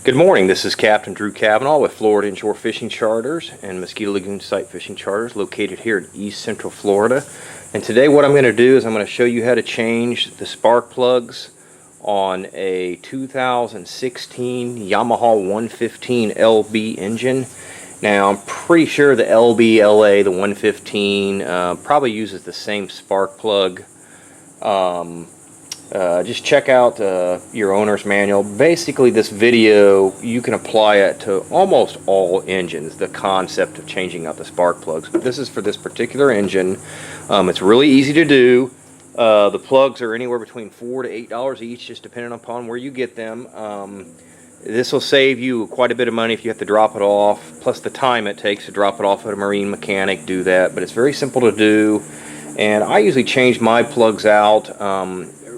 Good morning, this is Captain Drew Cavanaugh with Florida Inshore Fishing Charters and Mosquito Lagoon Site Fishing Charters located here in East Central Florida. And today what I'm going to do is I'm going to show you how to change the spark plugs on a 2016 Yamaha 115 LB engine. Now I'm pretty sure the LB LA, the 115, probably uses the same spark plug. Just check out your owner's manual. Basically this video, you can apply it to almost all engines, the concept of changing out the spark plugs. But this is for this particular engine. It's really easy to do. The plugs are anywhere between $4 to $8 each, just depending upon where you get them. This will save you quite a bit of money if you have to drop it off, plus the time it takes to drop it off at a marine mechanic, do that. But it's very simple to do, and I usually change my plugs out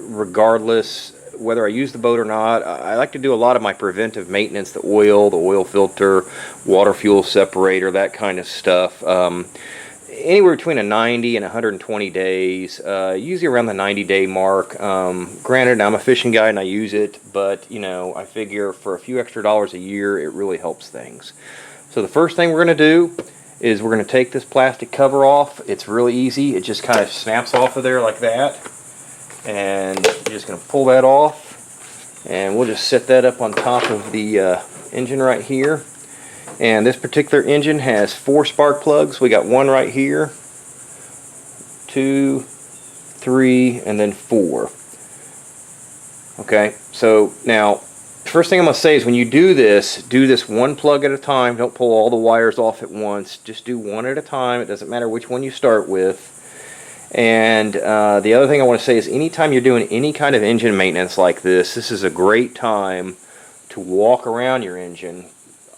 regardless whether I use the boat or not. I like to do a lot of my preventive maintenance, the oil filter, water fuel separator, that kind of stuff. Anywhere between a 90 and 120 days, usually around the 90-day mark. Granted, I'm a fishing guy and I use it, but you know, I figure for a few extra dollars a year, it really helps things. So the first thing we're going to do is we're going to take this plastic cover off. It's really easy. It just kind of snaps off of there like that. And you're just going to pull that off, and we'll just set that up on top of the engine right here. And this particular engine has 4 spark plugs. We got one right here, 2, 3, and then 4. Okay, so now first thing I'm going to say is when you do this one plug at a time. Don't pull all the wires off at once. Just do one at a time. It doesn't matter which one you start with. And the other thing I want to say is anytime you're doing any kind of engine maintenance like this is a great time to walk around your engine,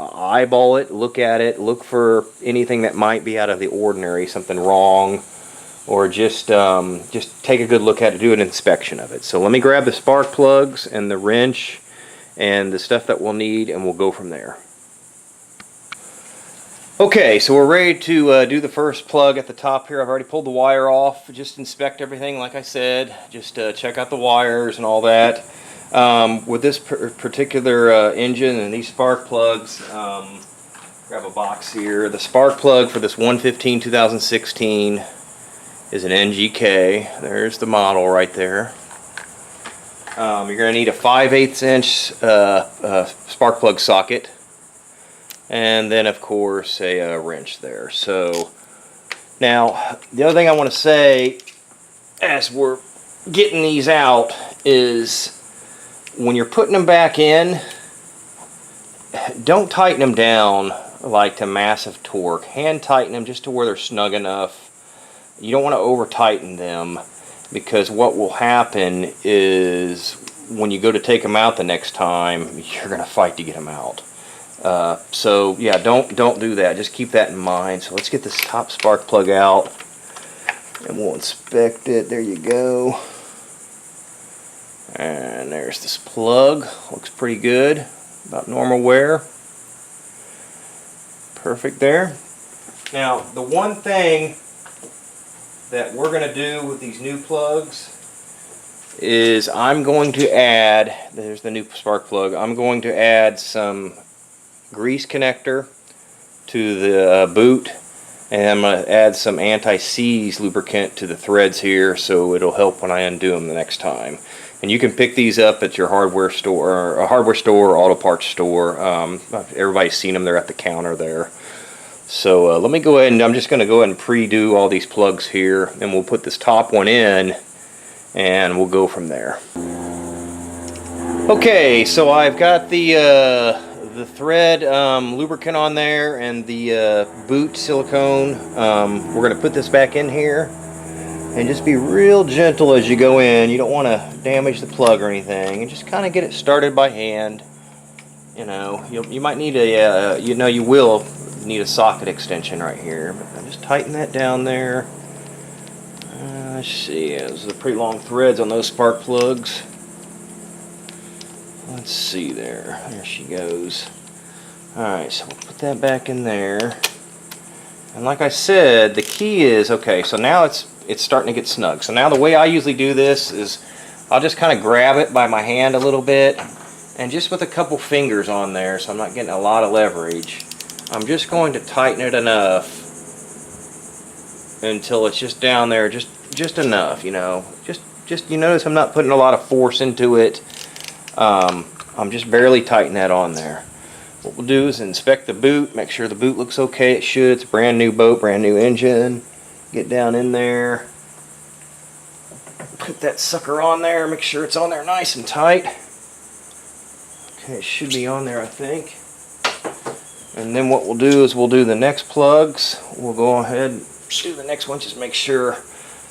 eyeball it, look at it, look for anything that might be out of the ordinary, something wrong, or just take a good look at it, do an inspection of it. So let me grab the spark plugs and the wrench and the stuff that we'll need, and we'll go from there. Okay, so we're ready to do the first plug at the top here. I've already pulled the wire off. Just inspect everything, like I said. Just check out the wires and all that. With this particular engine and these spark plugs, grab a box here. The spark plug for this 115 2016 is an NGK. There's the model right there. You're going to need a 5/8 inch spark plug socket. And then of course a wrench there. So now the other thing I want to say as we're getting these out is when you're putting them back in, don't tighten them down like to massive torque. Hand tighten them just to where they're snug enough. You don't want to over tighten them, because what will happen is when you go to take them out the next time, you're going to fight to get them out. So yeah, don't do that. Just keep that in mind. So let's get this top spark plug out and we'll inspect it. There you go. And there's this plug. Looks pretty good. About normal wear. Perfect there. Now the one thing that we're going to do with these new plugs is I'm going to add, there's the new spark plug, I'm going to add some grease connector to the boot, and I'm going to add some anti-seize lubricant to the threads here, so it'll help when I undo them the next time. And you can pick these up at your hardware store, or a hardware store or auto parts store. Everybody's seen them. They're at the counter there. So let me go ahead and I'm just going to go ahead and pre-do all these plugs here, and we'll put this top one in and we'll go from there. Okay, so I've got the thread lubricant on there and the boot silicone. We're going to put this back in here and just be real gentle as you go in. You don't want to damage the plug or anything, and just kind of get it started by hand. You know, you might need a you will need a socket extension right here, but just tighten that down there. Let's see, those are pretty long threads on those spark plugs. Let's see there. There she goes. Alright, so we'll put that back in there. And like I said, the key is, okay, so now it's starting to get snug. So now the way I usually do this is I'll just kind of grab it by my hand a little bit And just with a couple fingers on there, so I'm not getting a lot of leverage, I'm just going to tighten it enough until it's just down there, just enough, you know. Just you notice I'm not putting a lot of force into it. I'm just barely tightening that on there. What we'll do is inspect the boot, make sure the boot looks okay. It should. It's a brand new boat, brand new engine. Get down in there, put that sucker on there, make sure it's on there nice and tight. Okay, it should be on there, I think. And then what we'll do is we'll do the next plugs. We'll go ahead and do the next one, just make sure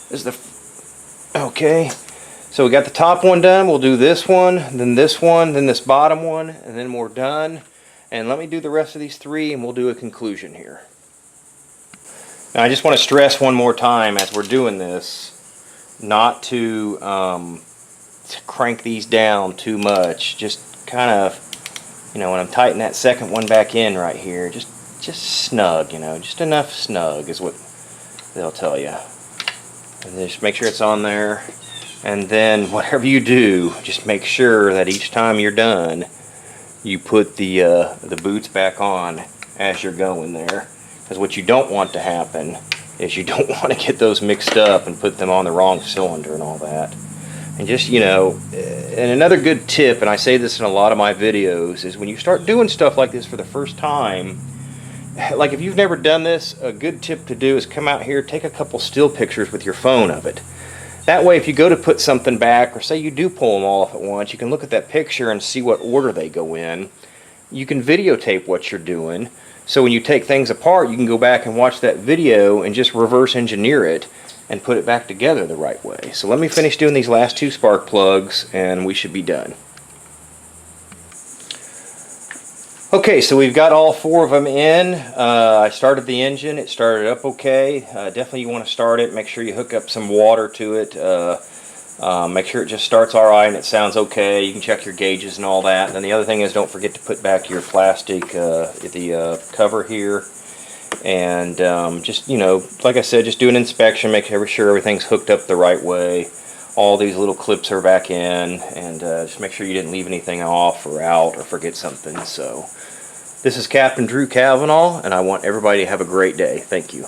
this is the... Okay, so we got the top one done. We'll do this one, then this bottom one, and then we're done. And let me do the rest of these three, and we'll do a conclusion here. Now, I just want to stress one more time as we're doing this, not to crank these down too much. Just kind of, you know, when I'm tightening that second one back in right here, just snug, you know, just enough snug is what they'll tell you. And just make sure it's on there. And then whatever you do, just make sure that each time you're done, you put the boots back on as you're going there. Because what you don't want to happen is you don't want to get those mixed up and put them on the wrong cylinder and all that. And just, you know, and another good tip, and I say this in a lot of my videos, is when you start doing stuff like this for the first time, like if you've never done this, a good tip to do is come out here, take a couple still pictures with your phone of it. That way, if you go to put something back, or say you do pull them all off at once, you can look at that picture and see what order they go in. You can videotape what you're doing, so when you take things apart, you can go back and watch that video and just reverse engineer it and put it back together the right way. So let me finish doing these last two spark plugs, and we should be done. Okay, so we've got all four of them in. I started the engine. It started up okay. Definitely you want to start it. Make sure you hook up some water to it. Make sure it just starts all right and it sounds okay. You can check your gauges and all that. And then the other thing is, don't forget to put back your plastic, the cover here. And just, you know, like I said, just do an inspection. Make sure everything's hooked up the right way. All these little clips are back in, and just make sure you didn't leave anything off or out or forget something. So this is Captain Drew Cavanaugh, and I want everybody to have a great day. Thank you.